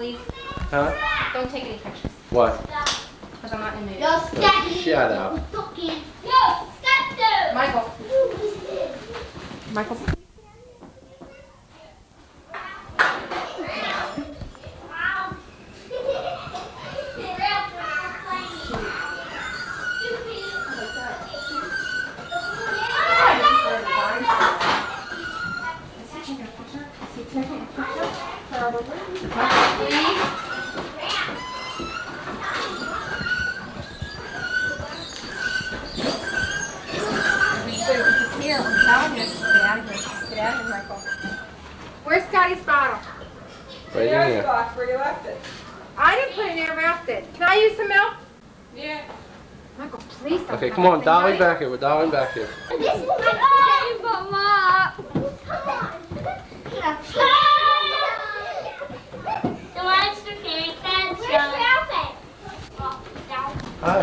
please. Huh? Don't take any pictures. What? Because I'm not in the mood. Shut up. Michael. Michael. Here, I'm telling you. Get out of here. Get out of here, Michael. Where's Scotty's bottle? Right in here. Box where you left it. I didn't put it in there, Ralph did. Can I use some milk? Yeah. Michael, please don't. Okay, come on, dolly back here. We're dollying back here. This is my Mama. The monster can't catch us. Hi.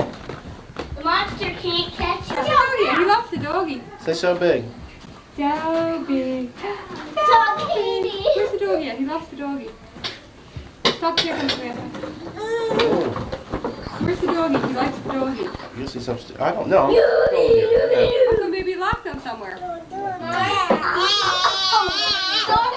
The monster can't catch us. Doggy. He loves the doggy. Say so big. Doggy. Doggy. Where's the doggy at? He loves the doggy. Stop checking the grass. Where's the doggy? He likes the doggy. You'll see some. I don't know. I thought maybe he locked them somewhere. Dog